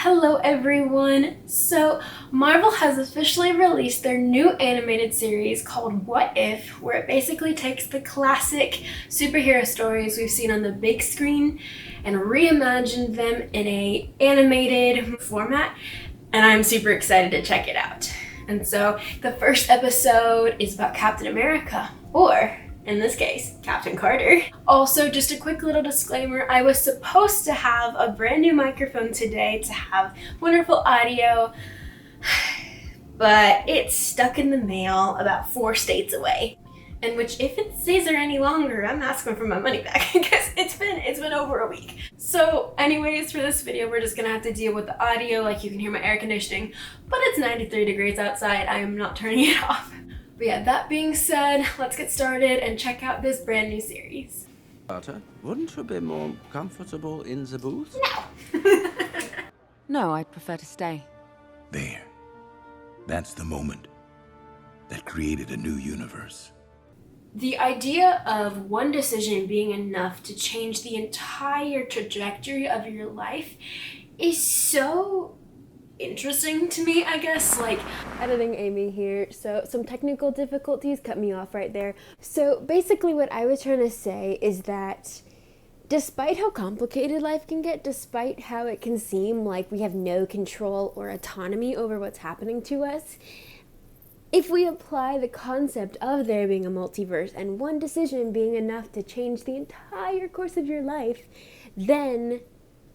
Hello everyone! So Marvel has officially released their new animated series called What If, where it basically takes the classic superhero stories we've seen on the big screen and reimagined them in a animated format, and I'm super excited to check it out. And so the first episode is about Captain America, or in this case, Captain Carter. Also, just a quick little disclaimer, I was supposed to have a brand new microphone today to have wonderful audio, but it's stuck in the mail about 4 states away. In which, if it stays there any longer, I'm asking for my money back because it's been over a week. So anyways, for this video, we're just gonna have to deal with the audio. Like, you can hear my air conditioning, but it's 93 degrees outside. I am not turning it off. But yeah, that being said, let's get started and check out this brand new series. Carter, wouldn't you be more comfortable in the booth? No. No, I'd prefer to stay. There. That's the moment that created a new universe. The idea of one decision being enough to change the entire trajectory of your life is so interesting to me, I guess. Like, editing Amy here, so some technical difficulties cut me off right there. So basically what I was trying to say is that despite how complicated life can get, despite how it can seem like we have no control or autonomy over what's happening to us, if we apply the concept of there being a multiverse and one decision being enough to change the entire course of your life, then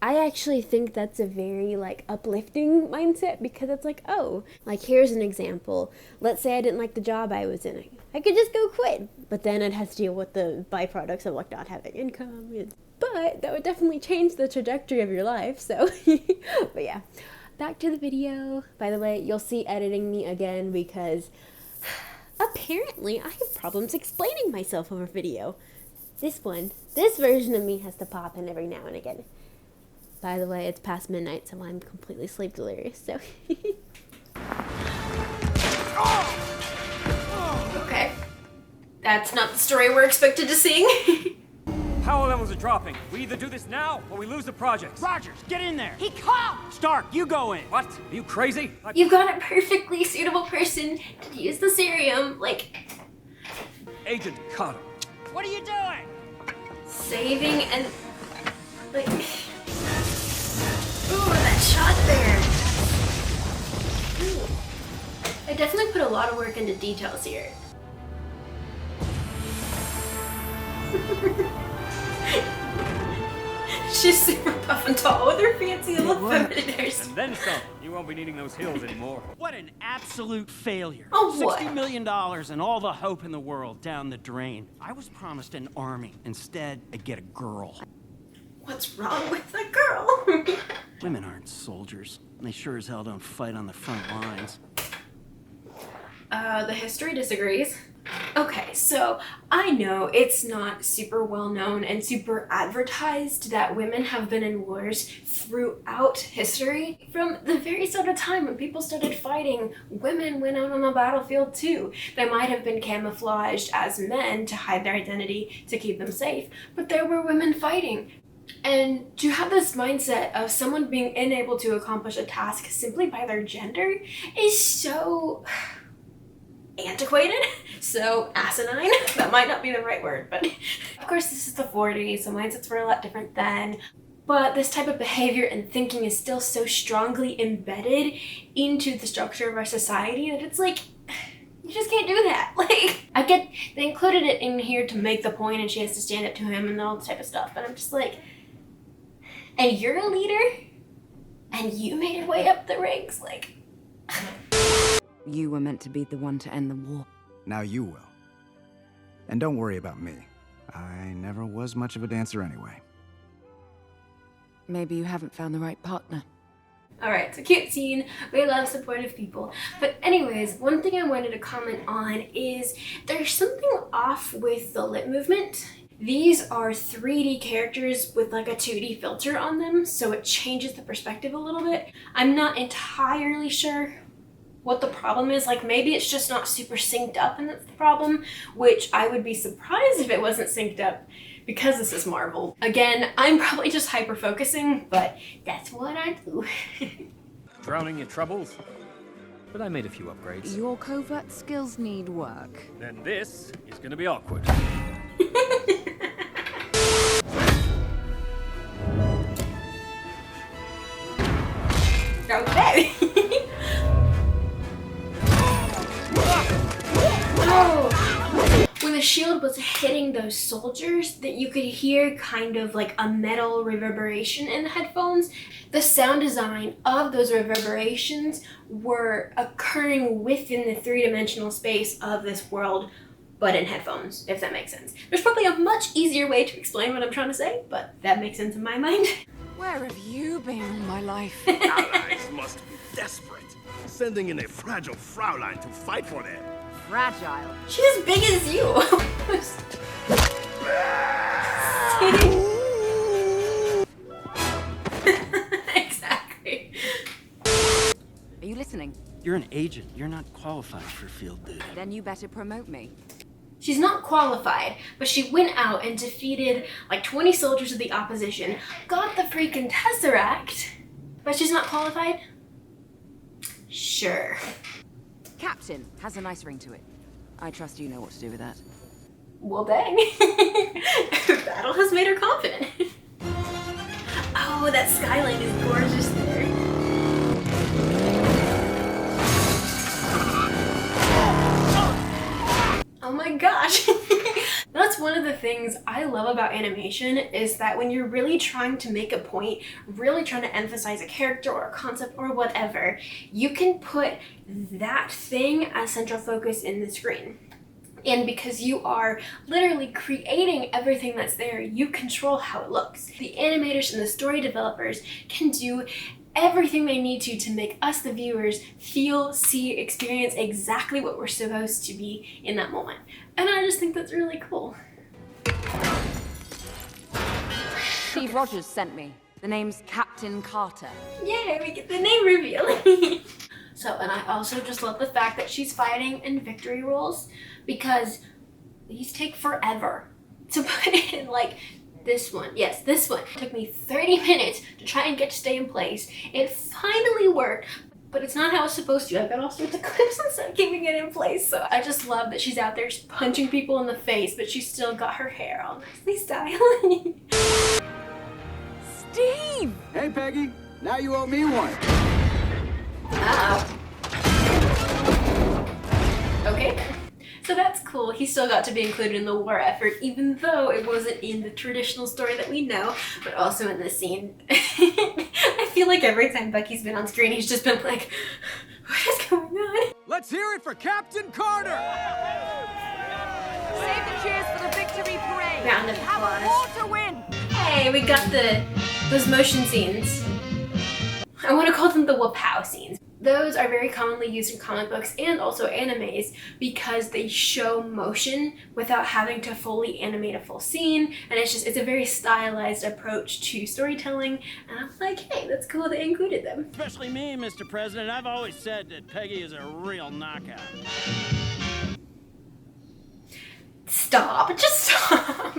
I actually think that's a very, uplifting mindset, because it's like, oh, here's an example. Let's say I didn't like the job I was in. I could just go quit, but then I'd have to deal with the byproducts of, not having income. But that would definitely change the trajectory of your life, so. But yeah, back to the video. By the way, you'll see editing me again because apparently I have problems explaining myself over video. This version of me has to pop in every now and again. By the way, it's past midnight, so I'm completely sleep delirious, so. okay. That's not the story we're expected to sing. Power levels are dropping. We either do this now, or we lose the project. Rogers, get in there! He called! Stark, you go in! What? Are you crazy? You've got a perfectly suitable person to use the serum, Agent Carter. What are you doing? saving and, ooh, that shot there. Ooh. I definitely put a lot of work into details here. She's super puff and tall with her fancy little feminine. And then some. You won't be needing those heels anymore. What an absolute failure. Oh, what? $60 million and all the hope in the world down the drain. I was promised an army. Instead, I get a girl. What's wrong with the girl? Women aren't soldiers. They sure as hell don't fight on the front lines. The history disagrees. Okay, so I know it's not super well known and super advertised that women have been in wars throughout history. From the very start of time when people started fighting, women went out on the battlefield too. They might have been camouflaged as men to hide their identity to keep them safe, but there were women fighting. And to have this mindset of someone being unable to accomplish a task simply by their gender is so antiquated, so asinine. That might not be the right word, but of course this is the 40s, so mindsets were a lot different then. But this type of behavior and thinking is still so strongly embedded into the structure of our society that it's like, you just can't do that. I get they included it in here to make the point and she has to stand up to him and all this type of stuff, but I'm just like, and you're a leader? And you made your way up the ranks? You were meant to be the one to end the war. Now you will. And don't worry about me. I never was much of a dancer anyway. Maybe you haven't found the right partner. Alright, it's a cute scene. We love supportive people. But anyways, one thing I wanted to comment on is there's something off with the lip movement. These are 3D characters with a 2D filter on them, so it changes the perspective a little bit. I'm not entirely sure what the problem is. Maybe it's just not super synced up and that's the problem, which I would be surprised if it wasn't synced up because this is Marvel. Again, I'm probably just hyper focusing, but that's what I do. drowning your troubles. But I made a few upgrades. Your covert skills need work. Then this is gonna be awkward. Okay. Oh. When the shield was hitting those soldiers, that you could hear kind of like a metal reverberation in the headphones. The sound design of those reverberations were occurring within the three-dimensional space of this world, but in headphones, if that makes sense. There's probably a much easier way to explain what I'm trying to say, but that makes sense in my mind. Where have you been all my life? Allies must be desperate, sending in a fragile Fraulein to fight for them. Fragile. She's as big as you. Exactly. Are you listening? You're an agent. You're not qualified for field duty. Then you better promote me. She's not qualified, but she went out and defeated like 20 soldiers of the opposition, got the freaking Tesseract, but she's not qualified? Sure. Captain has a nice ring to it. I trust you know what to do with that. Well, dang. Battle has made her confident. Oh, that skyline is gorgeous there. Oh my gosh. That's one of the things I love about animation, is that when you're really trying to make a point, really trying to emphasize a character or a concept or whatever, you can put that thing as central focus in the screen. And because you are literally creating everything that's there, you control how it looks. The animators and the story developers can do everything they need to make us, the viewers, feel, see, experience exactly what we're supposed to be in that moment. And I just think that's really cool. Steve Rogers sent me. The name's Captain Carter. Yay, we get the name reveal. So, and I also just love the fact that she's fighting in victory rolls, because these take forever to put in. Like this one, yes, this one. It took me 30 minutes to try and get to stay in place. It finally worked, but it's not how it's supposed to. I've got all sorts of clips and stuff keeping it in place. So I just love that she's out there punching people in the face, but she's still got her hair all nicely styled. Steve! Hey, Peggy. Now you owe me one. Uh-oh. Okay. So that's cool. He still got to be included in the war effort, even though it wasn't in the traditional story that we know, but also in this scene. I feel like every time Bucky's been on screen, he's just been like, what is going on? Let's hear it for Captain Carter! Save the cheers for the victory parade! Round of Have a applause. war to win! Hey, we got those motion scenes. I want to call them the wapow scenes. Those are very commonly used in comic books and also animes because they show motion without having to fully animate a full scene, and it's a very stylized approach to storytelling, and I'm like, hey, that's cool they included them. Especially me, Mr. President. I've always said that Peggy is a real knockout. Stop, just stop.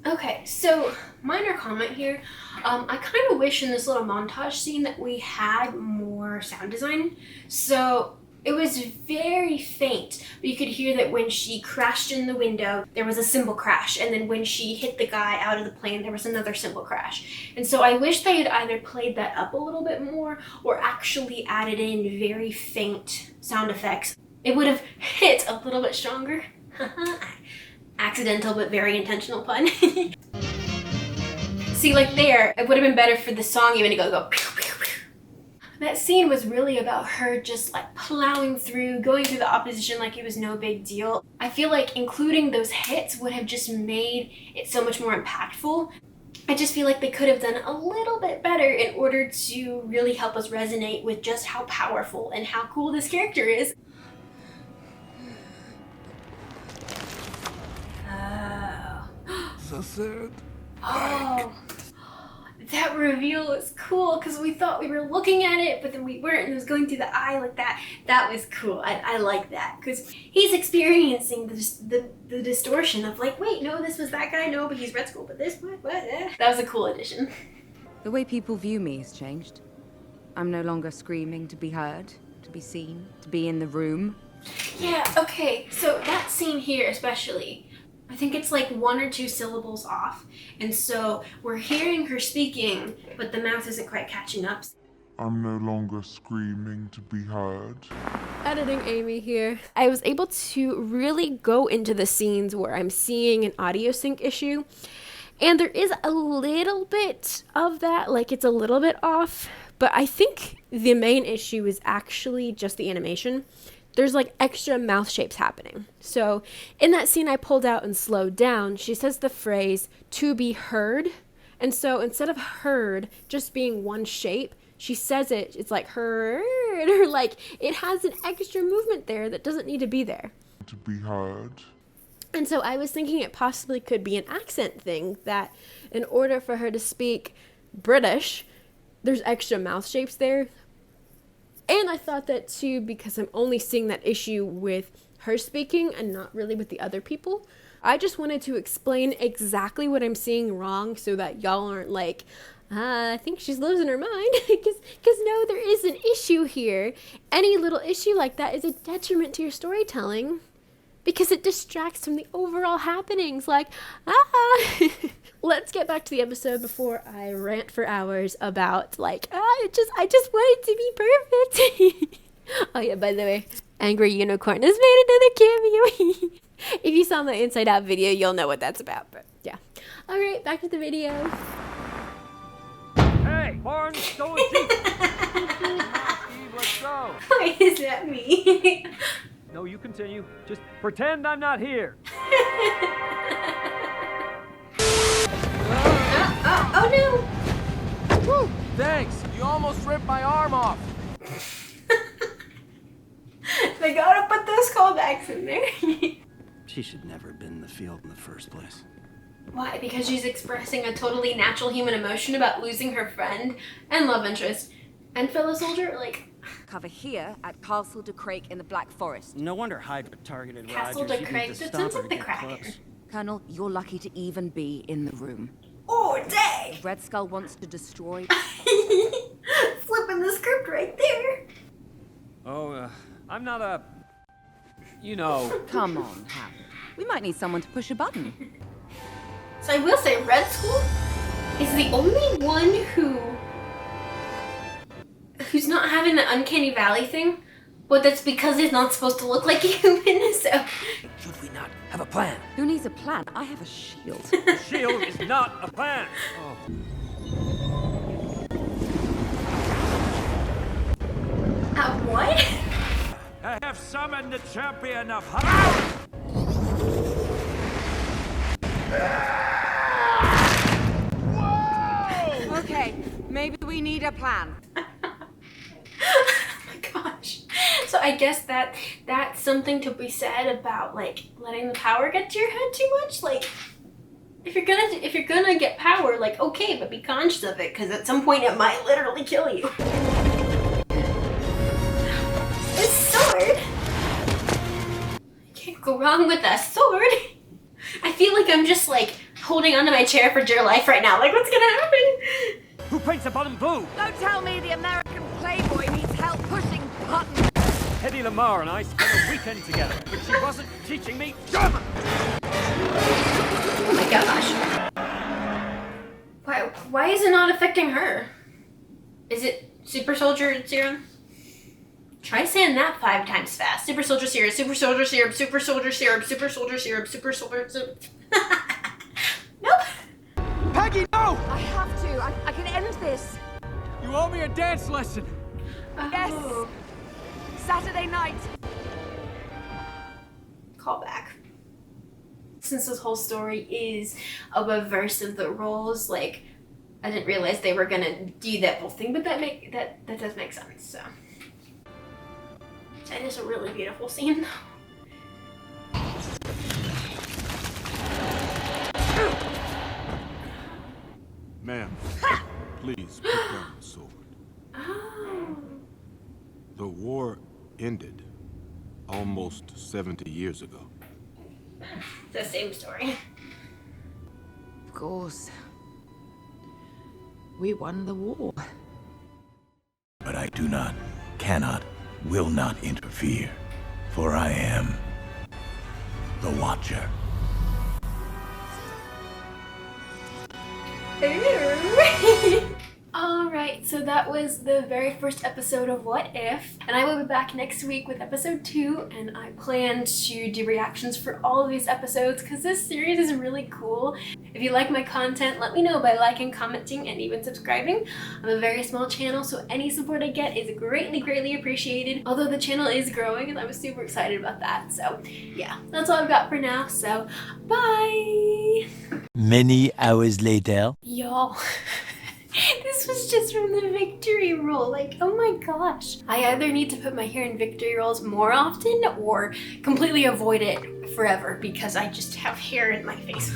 Okay, so minor comment here. I kind of wish in this little montage scene that we had more sound design. So it was very faint, but you could hear that when she crashed in the window, there was a cymbal crash, and then when she hit the guy out of the plane, there was another cymbal crash. And so I wish they had either played that up a little bit more or actually added in very faint sound effects. It would have hit a little bit stronger. Accidental but very intentional pun. See, like there, it would have been better for the song even to go pew, pew, pew. That scene was really about her just like plowing through, going through the opposition like it was no big deal. I feel like including those hits would have just made it so much more impactful. I just feel like they could have done a little bit better in order to really help us resonate with just how powerful and how cool this character is. So sad. Oh, that reveal was cool because we thought we were looking at it, but then we weren't, and it was going through the eye like that. That was cool. I like that because he's experiencing the distortion of like, wait, no, this was that guy, no, but he's Red Skull, but this, what? That was a cool addition. The way people view me has changed. I'm no longer screaming to be heard, to be seen, to be in the room. Yeah, okay, so that scene here especially, I think it's like 1 or 2 syllables off. And so we're hearing her speaking, but the mouth isn't quite catching up. I'm no longer screaming to be heard. Editing Amy here. I was able to really go into the scenes where I'm seeing an audio sync issue. And there is a little bit of that, like it's a little bit off. But I think the main issue is actually just the animation. There's like extra mouth shapes happening. So in that scene I pulled out and slowed down, she says the phrase, to be heard. And so instead of heard just being one shape, she says it's like heard, or like it has an extra movement there that doesn't need to be there. To be heard. And so I was thinking it possibly could be an accent thing, that in order for her to speak British, there's extra mouth shapes there. And I thought that too because I'm only seeing that issue with her speaking and not really with the other people. I just wanted to explain exactly what I'm seeing wrong so that y'all aren't like, I think she's losing her mind. Because no, there is an issue here. Any little issue like that is a detriment to your storytelling because it distracts from the overall happenings. Like, Let's get back to the episode before I rant for hours about like, I just want it to be perfect. Oh yeah, by the way, Angry Unicorn has made another cameo. If you saw my Inside Out video, you'll know what that's about, but yeah. Alright, back to the video. Hey, Barnes, go with Steve. Let's go. Wait, is that me? No, you continue. Just pretend I'm not here. Oh no! Woo, thanks. You almost ripped my arm off. They gotta put those callbacks in there. She should never have been in the field in the first place. Why? Because she's expressing a totally natural human emotion about losing her friend and love interest and fellow soldier? Like... Cover here at Castle de Crake in the Black Forest. No wonder Hydra targeted Castle Rogers. de You'd Crake? need to That stop sounds her like to the get Kraken. close. Colonel, you're lucky to even be in the room. Oh, dang! Red Skull wants to destroy... Flipping the script right there. Oh, I'm not a... You know... Come on, Howard. We might need someone to push a button. So I will say, Red Skull is the only one who's not having the uncanny valley thing, but that's because he's not supposed to look like a human, so... Should we not have a plan? Who needs a plan? I have a shield. The shield is not a plan. Oh. What? I have summoned the champion of... Okay, maybe we need a plan. Oh my gosh. So I guess that's something to be said about like letting the power get to your head too much. Like if you're gonna get power, like okay, but be conscious of it because at some point it might literally kill you. A sword. You can't go wrong with a sword. I feel like I'm just like holding onto my chair for dear life right now. Like what's gonna happen? Who paints a button blue? Don't tell me the American Playboy needs help pushing buttons. Hedy Lamarr and I spent a weekend together, but she wasn't teaching me German. Oh my gosh. Why is it not affecting her? Is it super soldier serum? Try saying that 5 times fast. Super soldier serum, super soldier serum, super soldier serum, super soldier serum, super soldier serum. Nope. Peggy, no! I have to. I can end this. You owe me a dance lesson. Yes. Oh. Saturday night. Call back. Since this whole story is a reverse of the roles, like I didn't realize they were gonna do that whole thing, but that does make sense. So that is a really beautiful scene, though. Ma'am, please put down the sword. Oh. The war ended almost 70 years ago. It's the same story. Of course. We won the war. But I do not, cannot, will not interfere, for I am the Watcher. Alright, so that was the very first episode of What If, and I will be back next week with episode 2, and I plan to do reactions for all of these episodes because this series is really cool. If you like my content, let me know by liking, commenting, and even subscribing. I'm a very small channel, so any support I get is greatly, greatly appreciated, although the channel is growing and I'm super excited about that. So yeah, that's all I've got for now, so bye! Many hours later. Y'all. This was just from the victory roll, like, oh my gosh. I either need to put my hair in victory rolls more often or completely avoid it forever because I just have hair in my face.